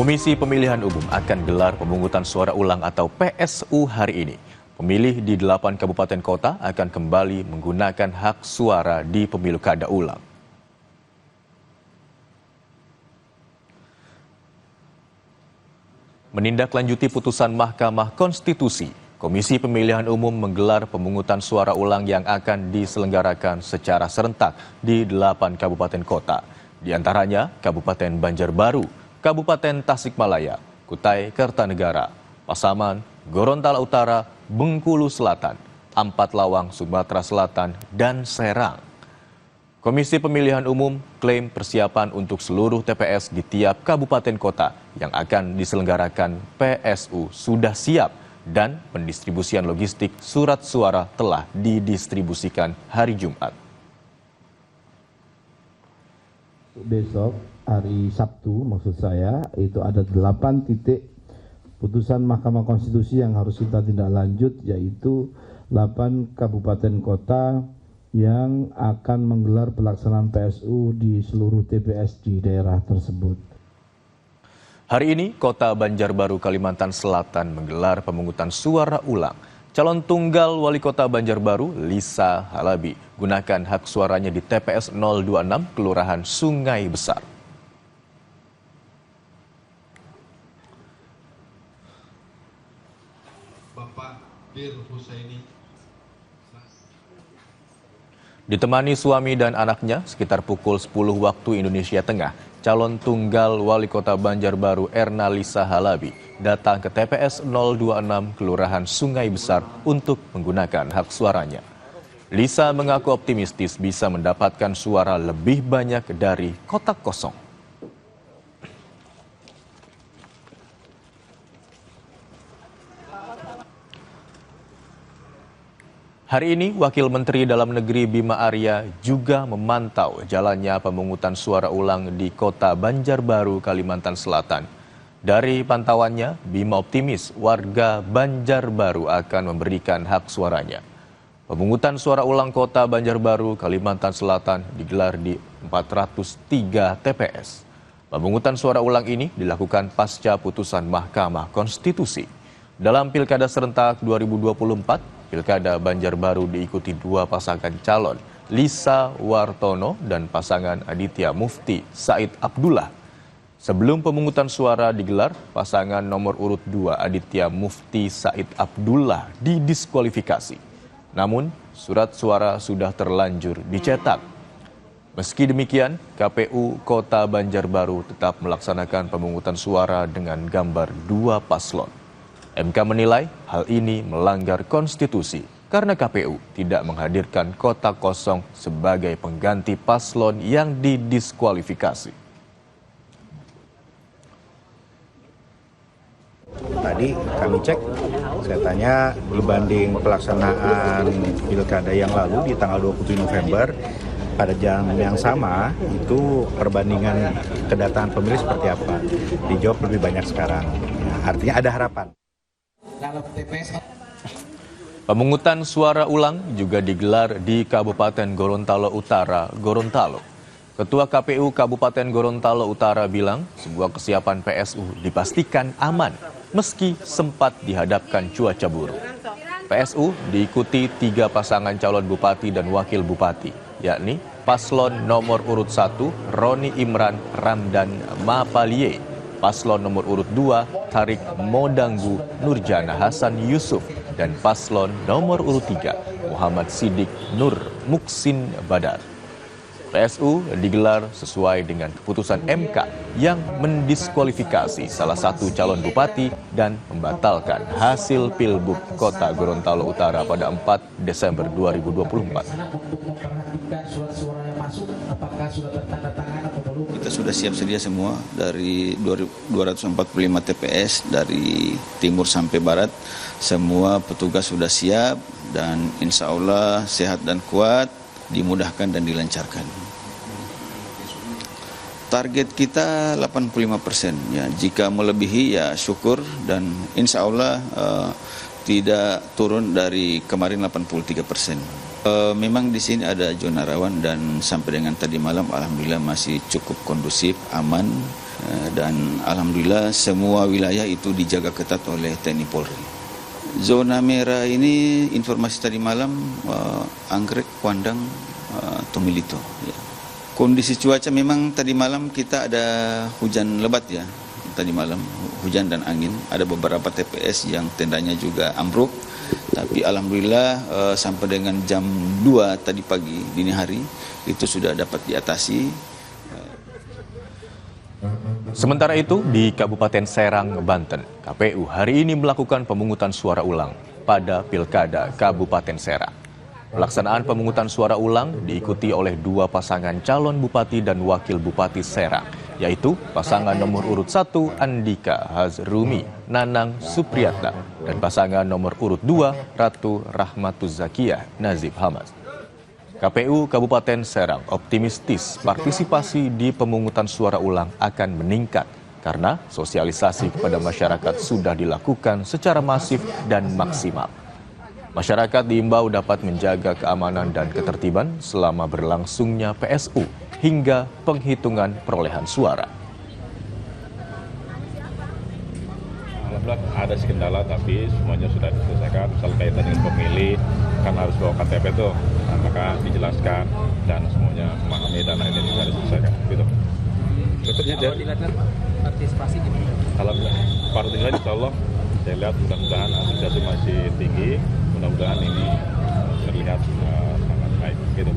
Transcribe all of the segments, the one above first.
Komisi Pemilihan Umum akan gelar pemungutan suara ulang atau PSU hari ini. Pemilih di 8 kabupaten kota akan kembali menggunakan hak suara di pemilu kada ulang. Menindaklanjuti putusan Mahkamah Konstitusi, Komisi Pemilihan Umum menggelar pemungutan suara ulang yang akan diselenggarakan secara serentak di 8 kabupaten kota. Di antaranya Kabupaten Banjarbaru, Kabupaten Tasikmalaya, Kutai Kertanegara, Pasaman, Gorontalo Utara, Bengkulu Selatan, Ampat Lawang, Sumatera Selatan, dan Serang. Komisi Pemilihan Umum klaim persiapan untuk seluruh TPS di tiap kabupaten kota yang akan diselenggarakan PSU sudah siap dan pendistribusian logistik surat suara telah didistribusikan hari Jumat. Besok hari Sabtu maksud saya itu ada 8 titik putusan Mahkamah Konstitusi yang harus kita tindak lanjut, yaitu 8 kabupaten kota yang akan menggelar pelaksanaan PSU di seluruh TPS di daerah tersebut. Hari ini Kota Banjarbaru, Kalimantan Selatan menggelar pemungutan suara ulang. Calon tunggal Wali Kota Banjarbaru, Lisa Halabi, gunakan hak suaranya di TPS 026 Kelurahan Sungai Besar. Bapak Bir Husaini Ditemani suami dan anaknya sekitar pukul 10 waktu Indonesia Tengah, calon tunggal Wali Kota Banjarbaru Erna Lisa Halabi datang ke TPS 026 Kelurahan Sungai Besar untuk menggunakan hak suaranya. Lisa mengaku optimistis bisa mendapatkan suara lebih banyak dari kotak kosong. Hari ini, Wakil Menteri Dalam Negeri Bima Arya juga memantau jalannya pemungutan suara ulang di Kota Banjarbaru, Kalimantan Selatan. Dari pantauannya, Bima optimis warga Banjarbaru akan memberikan hak suaranya. Pemungutan suara ulang Kota Banjarbaru, Kalimantan Selatan digelar di 403 TPS. Pemungutan suara ulang ini dilakukan pasca putusan Mahkamah Konstitusi. Dalam Pilkada Serentak 2024, Pilkada Banjarbaru diikuti 2 pasangan calon, Lisa Wartono dan pasangan Aditya Mufti Said Abdullah. Sebelum pemungutan suara digelar, pasangan nomor urut 2 Aditya Mufti Said Abdullah didiskualifikasi. Namun, surat suara sudah terlanjur dicetak. Meski demikian, KPU Kota Banjarbaru tetap melaksanakan pemungutan suara dengan gambar 2 paslon. MK menilai hal ini melanggar konstitusi karena KPU tidak menghadirkan kotak kosong sebagai pengganti paslon yang didiskualifikasi. Tadi kami cek, saya tanya berbanding pelaksanaan pilkada yang lalu di tanggal 27 November, pada jam yang sama itu perbandingan kedatangan pemilih seperti apa? Dijawab lebih banyak sekarang. Ya, artinya ada harapan. Pemungutan suara ulang juga digelar di Kabupaten Gorontalo Utara, Gorontalo. Ketua KPU Kabupaten Gorontalo Utara bilang sebuah kesiapan PSU dipastikan aman meski sempat dihadapkan cuaca buruk. PSU diikuti 3 pasangan calon bupati dan wakil bupati, yakni paslon nomor urut 1 Roni Imran Ramdan Mapalie, paslon nomor urut 2 Tarik Modanggu Nurjana Hasan Yusuf, dan paslon nomor urut 3 Muhammad Sidik Nur Muksin Badar. PSU digelar sesuai dengan keputusan MK yang mendiskualifikasi salah satu calon bupati dan membatalkan hasil Pilbub Kota Gorontalo Utara pada 4 Desember 2024. Kita sudah siap sedia semua dari 245 TPS dari timur sampai barat. Semua petugas sudah siap dan insya Allah sehat dan kuat, dimudahkan dan dilancarkan. Target kita 85%. Ya, jika melebihi ya syukur dan insya Allah tidak turun dari kemarin 83%. Memang di sini ada zona rawan dan sampai dengan tadi malam alhamdulillah masih cukup kondusif, aman. dan alhamdulillah semua wilayah itu dijaga ketat oleh TNI Polri. Zona merah ini informasi tadi malam Anggrek, Kuandang, Tomilito. Ya. Kondisi cuaca memang tadi malam kita ada hujan lebat ya. Tadi malam hujan dan angin, ada beberapa TPS yang tendanya juga ambruk, tapi alhamdulillah sampai dengan jam 2 tadi pagi dini hari itu sudah dapat diatasi. Sementara itu, di Kabupaten Serang, Banten, KPU hari ini melakukan pemungutan suara ulang pada Pilkada Kabupaten Serang. Pelaksanaan pemungutan suara ulang diikuti oleh 2 pasangan calon bupati dan wakil bupati Serang, yaitu pasangan nomor urut 1 Andika Hazrumi Nanang Supriyatna dan pasangan nomor urut 2 Ratu Rahmatuz Zakiyah Nazib Hamad. KPU Kabupaten Serang optimistis partisipasi di pemungutan suara ulang akan meningkat karena sosialisasi kepada masyarakat sudah dilakukan secara masif dan maksimal. Masyarakat diimbau dapat menjaga keamanan dan ketertiban selama berlangsungnya PSU hingga penghitungan perolehan suara. Alhamdulillah ada kendala tapi semuanya sudah diselesaikan. Misal kaitan dengan pemilih kan harus bawa KTP tuh, nah, maka dijelaskan dan semuanya memahami dan akhirnya juga diselesaikan. Gitu. Berikutnya dia. Partisipasi gimana? Alhamdulillah. Partisipasi insya Allah saya lihat mudah-mudahan antusiasme masih tinggi. Mudah-mudahan ini terlihat sangat baik. Gitu.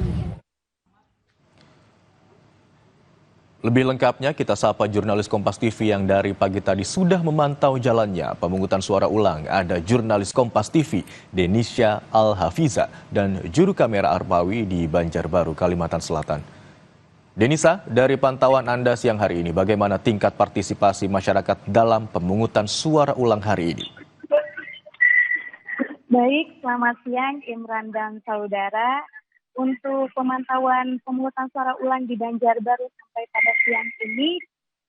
Lebih lengkapnya kita sapa jurnalis Kompas TV yang dari pagi tadi sudah memantau jalannya pemungutan suara ulang. Ada jurnalis Kompas TV Denisha Al-Hafiza dan juru kamera Arpawi di Banjarbaru, Kalimantan Selatan. Denisa, dari pantauan Anda siang hari ini, bagaimana tingkat partisipasi masyarakat dalam pemungutan suara ulang hari ini? Baik, selamat siang Imran dan saudara. Untuk pemantauan pemungutan suara ulang di Banjarbaru sampai pada siang ini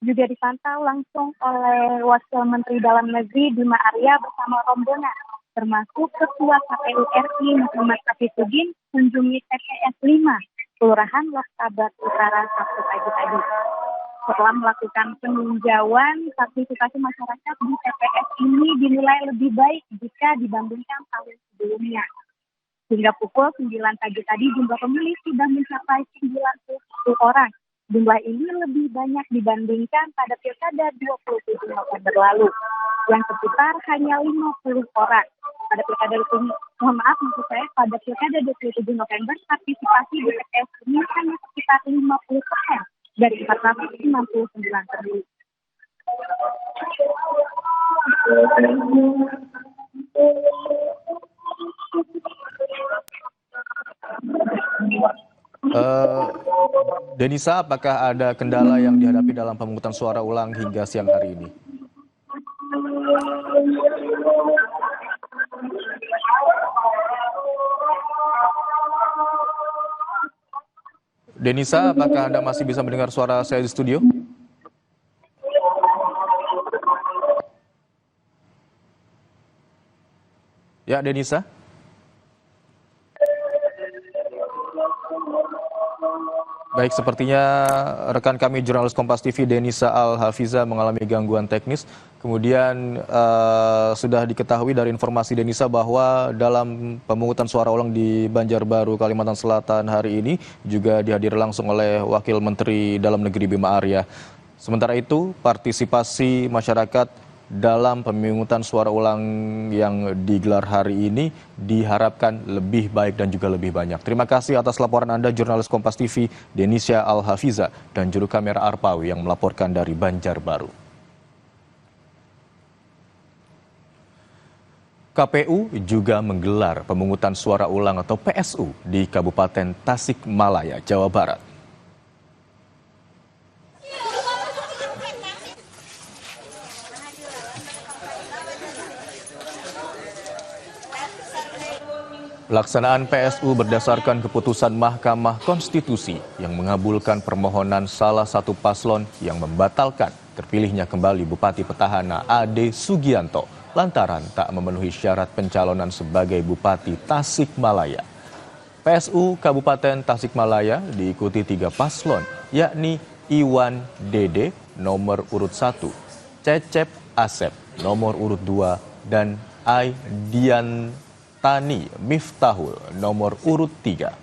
juga dipantau langsung oleh Wakil Menteri Dalam Negeri Bima Arya bersama rombongan, termasuk Ketua KPU RI Muhammad Safisuddin kunjungi TPS 5, Kelurahan Waskabat Utara Sabtu pagi tadi. Setelah melakukan peninjauan, partisipasi masyarakat di TPS ini dinilai lebih baik jika dibandingkan tahun sebelumnya. Hingga pukul 9 pagi tadi jumlah pemilih sudah mencapai 91 orang. Jumlah ini lebih banyak dibandingkan pada Pilkada 27 November lalu, yang sekitar hanya 50 orang. Pada Pilkada pada Pilkada 27 November, partisipasi di TPS ini hanya sekitar 50% dari 469 pemilih. Denisa, apakah ada kendala yang dihadapi dalam pemungutan suara ulang hingga siang hari ini? Denisa, apakah Anda masih bisa mendengar suara saya di studio? Ya, Denisa. Baik, sepertinya rekan kami jurnalis Kompas TV Denisa Al-Hafiza mengalami gangguan teknis. Kemudian sudah diketahui dari informasi Denisa bahwa dalam pemungutan suara ulang di Banjarbaru, Kalimantan Selatan hari ini juga dihadiri langsung oleh Wakil Menteri Dalam Negeri Bima Arya. Sementara itu, partisipasi masyarakat dalam pemungutan suara ulang yang digelar hari ini diharapkan lebih baik dan juga lebih banyak. Terima kasih atas laporan Anda jurnalis Kompas TV Denisha Al-Hafiza dan juru kamera Arpawi yang melaporkan dari Banjarbaru. KPU juga menggelar pemungutan suara ulang atau PSU di Kabupaten Tasikmalaya, Jawa Barat. Pelaksanaan PSU berdasarkan keputusan Mahkamah Konstitusi yang mengabulkan permohonan salah satu paslon yang membatalkan terpilihnya kembali Bupati Petahana Ade Sugianto lantaran tak memenuhi syarat pencalonan sebagai Bupati Tasikmalaya. PSU Kabupaten Tasikmalaya diikuti 3 paslon, yakni Iwan Dede, nomor urut 1, Cecep Asep nomor urut 2, dan Aidiantani Miftahul nomor urut 3.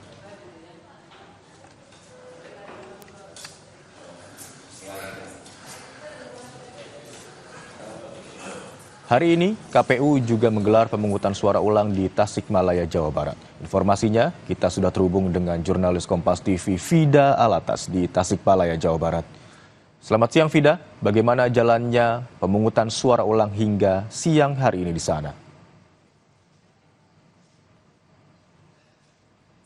Hari ini, KPU juga menggelar pemungutan suara ulang di Tasikmalaya, Jawa Barat. Informasinya, kita sudah terhubung dengan jurnalis Kompas TV Fida Alatas di Tasikmalaya, Jawa Barat. Selamat siang, Fida. Bagaimana jalannya pemungutan suara ulang hingga siang hari ini di sana?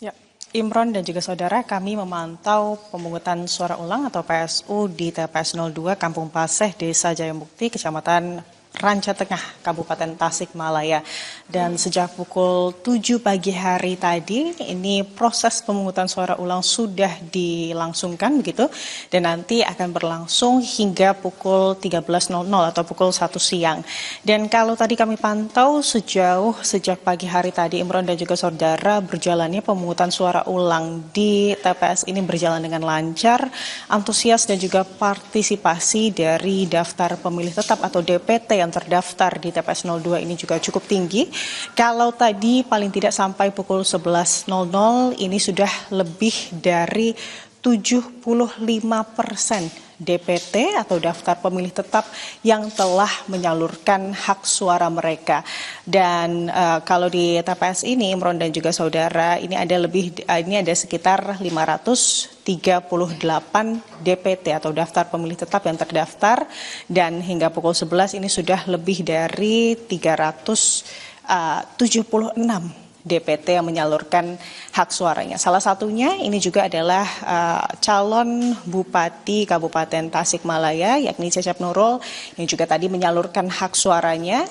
Ya, Imron dan juga saudara, kami memantau pemungutan suara ulang atau PSU di TPS 02 Kampung Paseh, Desa Jayamukti, Kecamatan Ranca Tengah, Kabupaten Tasikmalaya. Dan sejak pukul 7 pagi hari tadi, ini proses pemungutan suara ulang sudah dilangsungkan begitu, dan nanti akan berlangsung hingga pukul 13.00 atau pukul 1 siang. Dan kalau tadi kami pantau sejak pagi hari tadi, Imron dan juga saudara, berjalannya pemungutan suara ulang di TPS ini berjalan dengan lancar, antusias dan juga partisipasi dari daftar pemilih tetap atau DPT yang terdaftar di TPS 02 ini juga cukup tinggi. Kalau tadi paling tidak sampai pukul 11.00 ini sudah lebih dari 75% DPT atau daftar pemilih tetap yang telah menyalurkan hak suara mereka. Dan kalau di TPS ini, Imron dan juga saudara, ini ada sekitar 538 DPT atau daftar pemilih tetap yang terdaftar, dan hingga pukul 11 ini sudah lebih dari 376 DPT yang menyalurkan hak suaranya. Salah satunya ini juga adalah calon Bupati Kabupaten Tasikmalaya, yakni Cecep Nurul, yang juga tadi menyalurkan hak suaranya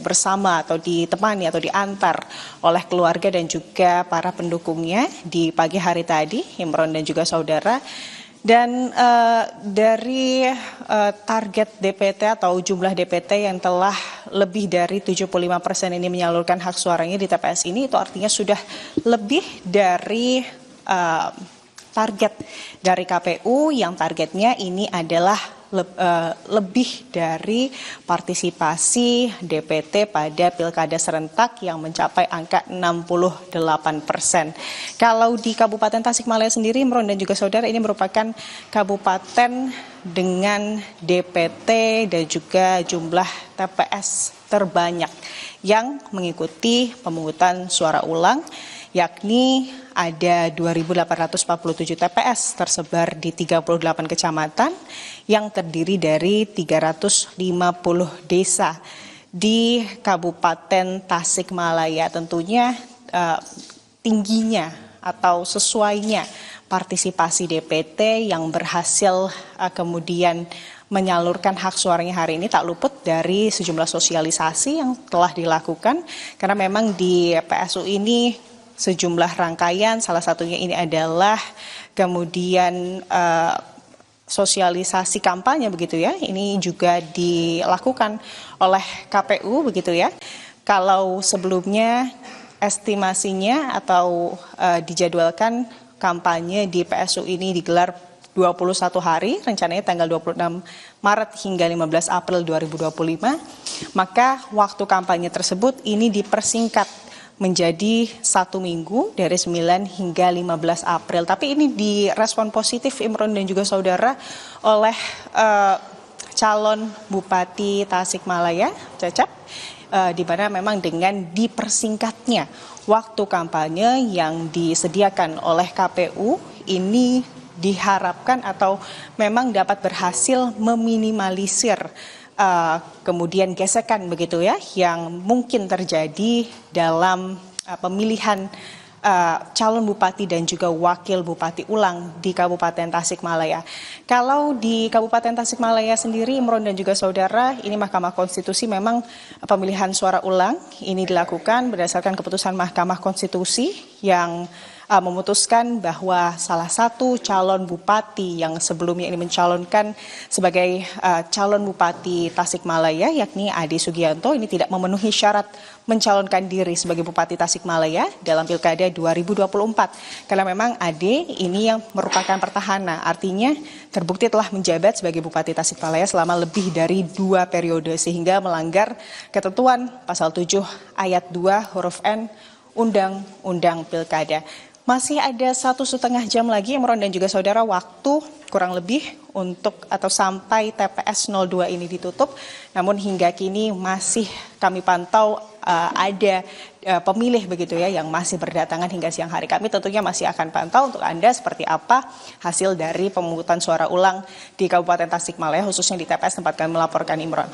bersama atau ditemani atau diantar oleh keluarga dan juga para pendukungnya di pagi hari tadi, Imron dan juga saudara. Dan dari target DPT atau jumlah DPT yang telah lebih dari 75% ini menyalurkan hak suaranya di TPS ini, itu artinya sudah lebih dari target dari KPU yang targetnya ini adalah lebih dari partisipasi DPT pada pilkada serentak yang mencapai angka 68%. Kalau di Kabupaten Tasikmalaya sendiri, Imron dan juga saudara, ini merupakan kabupaten dengan DPT dan juga jumlah TPS terbanyak yang mengikuti pemungutan suara ulang, yakni ada 2.847 TPS tersebar di 38 kecamatan yang terdiri dari 350 desa di Kabupaten Tasikmalaya. Tentunya tingginya atau sesuainya partisipasi DPT yang berhasil kemudian menyalurkan hak suaranya hari ini tak luput dari sejumlah sosialisasi yang telah dilakukan, karena memang di PSU ini sejumlah rangkaian, salah satunya ini adalah kemudian sosialisasi kampanye begitu ya, ini juga dilakukan oleh KPU begitu ya. Kalau sebelumnya estimasinya atau dijadwalkan kampanye di PSU ini digelar 21 hari, rencananya tanggal 26 Maret hingga 15 April 2025, maka waktu kampanye tersebut ini dipersingkat menjadi 1 minggu dari 9 hingga 15 April. Tapi ini direspon positif, Imron dan juga saudara, oleh calon Bupati Tasikmalaya, Cecep, di mana memang dengan dipersingkatnya waktu kampanye yang disediakan oleh KPU ini diharapkan atau memang dapat berhasil meminimalisir kemudian gesekan begitu ya yang mungkin terjadi dalam pemilihan calon bupati dan juga wakil bupati ulang di Kabupaten Tasikmalaya. Kalau di Kabupaten Tasikmalaya sendiri, Imron dan juga saudara, ini Mahkamah Konstitusi memang pemilihan suara ulang ini dilakukan berdasarkan keputusan Mahkamah Konstitusi yang memutuskan bahwa salah satu calon bupati yang sebelumnya ini mencalonkan sebagai calon bupati Tasikmalaya, yakni Ade Sugianto, ini tidak memenuhi syarat mencalonkan diri sebagai Bupati Tasikmalaya dalam Pilkada 2024. Karena memang Ade ini yang merupakan petahana, artinya terbukti telah menjabat sebagai Bupati Tasikmalaya selama lebih dari 2 periode sehingga melanggar ketentuan pasal 7 ayat 2 huruf N Undang-Undang Pilkada. Masih ada 1,5 jam lagi, Imron dan juga saudara, waktu kurang lebih untuk atau sampai TPS 02 ini ditutup. Namun hingga kini masih kami pantau ada pemilih begitu ya yang masih berdatangan hingga siang hari. Kami tentunya masih akan pantau untuk Anda seperti apa hasil dari pemungutan suara ulang di Kabupaten Tasikmalaya, khususnya di TPS tempat kami melaporkan, Imron.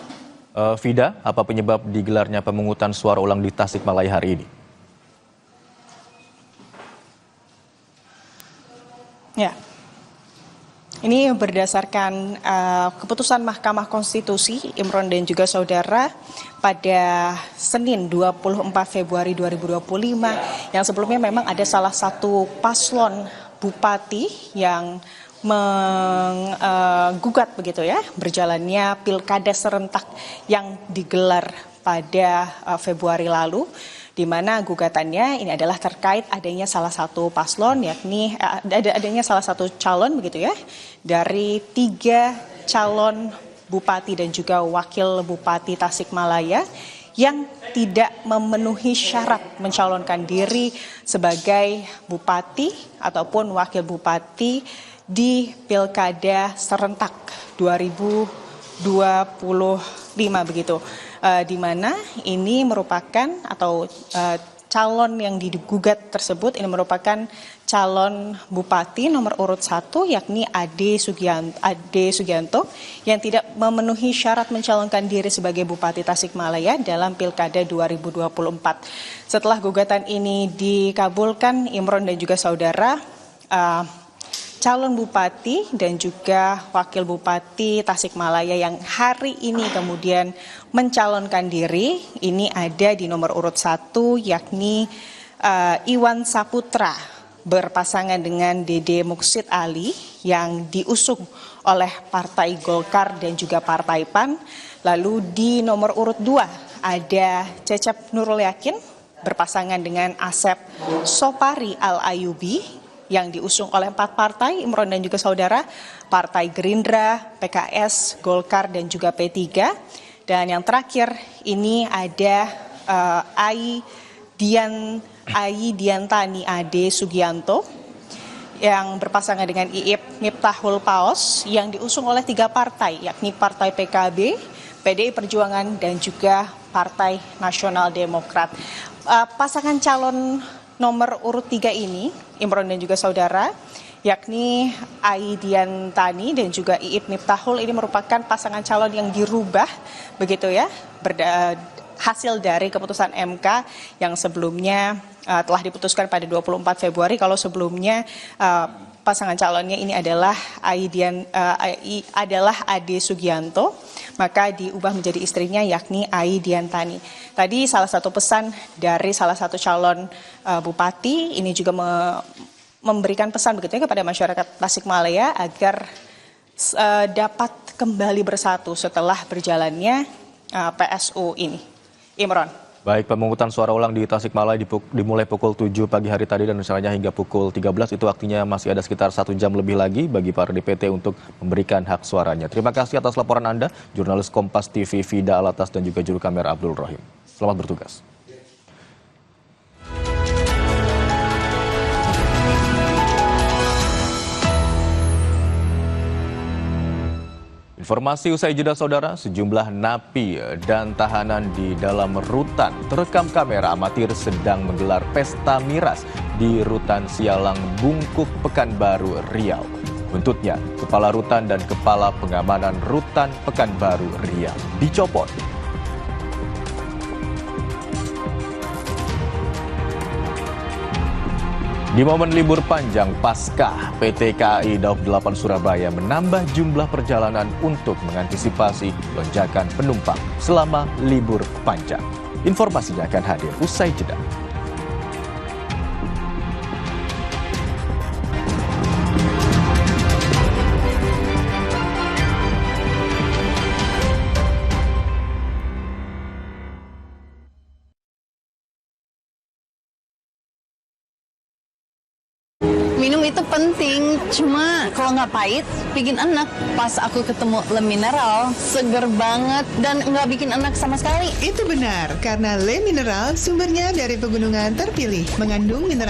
Vida, apa penyebab digelarnya pemungutan suara ulang di Tasikmalaya hari ini? Ya, ini berdasarkan keputusan Mahkamah Konstitusi, Imron dan juga saudara, pada Senin 24 Februari 2025 yang sebelumnya memang ada salah satu paslon bupati yang menggugat begitu ya berjalannya pilkada serentak yang digelar pada Februari lalu, di mana gugatannya ini adalah terkait adanya salah satu paslon, yakni adanya salah satu calon begitu ya dari 3 calon bupati dan juga wakil bupati Tasikmalaya yang tidak memenuhi syarat mencalonkan diri sebagai bupati ataupun wakil bupati di Pilkada serentak 2025 begitu. Di mana ini merupakan atau calon yang digugat tersebut ini merupakan calon bupati nomor urut 1, yakni Ade Sugianto yang tidak memenuhi syarat mencalonkan diri sebagai Bupati Tasikmalaya dalam Pilkada 2024. Setelah gugatan ini dikabulkan, Imron dan juga saudara, calon bupati dan juga wakil bupati Tasikmalaya yang hari ini kemudian mencalonkan diri ini ada di nomor urut 1, yakni Iwan Saputra berpasangan dengan Dede Muksid Ali yang diusung oleh Partai Golkar dan juga Partai PAN. Lalu di nomor urut 2 ada Cecep Nurul Yakin berpasangan dengan Asep Sopari Al-Ayubi yang diusung oleh 4 partai, Imron dan juga saudara, Partai Gerindra, PKS, Golkar dan juga P3. Dan yang terakhir ini ada Ai Diantani Ade Sugianto yang berpasangan dengan Iip Miftahul Paos yang diusung oleh 3 partai, yakni Partai PKB, PDI Perjuangan dan juga Partai Nasional Demokrat. Pasangan calon nomor urut 3 ini, Imron dan juga saudara, yakni Ai Diantani dan juga Iip Miftahul, ini merupakan pasangan calon yang dirubah begitu ya, hasil dari keputusan MK yang sebelumnya telah diputuskan pada 24 Februari. Kalau sebelumnya pasangan calonnya ini adalah Ade Sugianto, maka diubah menjadi istrinya yakni Ai Diantani. Tadi salah satu pesan dari salah satu calon bupati ini juga memberikan pesan begitu ya kepada masyarakat Tasikmalaya agar dapat kembali bersatu setelah berjalannya PSU ini. Imron. Baik, pemungutan suara ulang di Tasikmalaya dimulai pukul 7 pagi hari tadi dan rencananya hingga pukul 13. Itu artinya masih ada sekitar 1 jam lebih lagi bagi para DPT untuk memberikan hak suaranya. Terima kasih atas laporan Anda, jurnalis Kompas TV Vida Alatas dan juga juru kamera Abdul Rahim. Selamat bertugas. Informasi usai jeda saudara, sejumlah napi dan tahanan di dalam rutan terekam kamera amatir sedang menggelar pesta miras di Rutan Sialang Bungkuk, Pekanbaru, Riau. Buntutnya, Kepala Rutan dan Kepala Pengamanan Rutan Pekanbaru, Riau dicopot. Di momen libur panjang Paskah, PT KAI Daob 8 Surabaya menambah jumlah perjalanan untuk mengantisipasi lonjakan penumpang selama libur panjang. Informasinya akan hadir usai jeda. Minum itu penting, cuma kalau nggak pahit, bikin enak. Pas aku ketemu Le Mineral, seger banget dan nggak bikin enak sama sekali. Itu benar, karena Le Mineral sumbernya dari pegunungan terpilih, mengandung mineral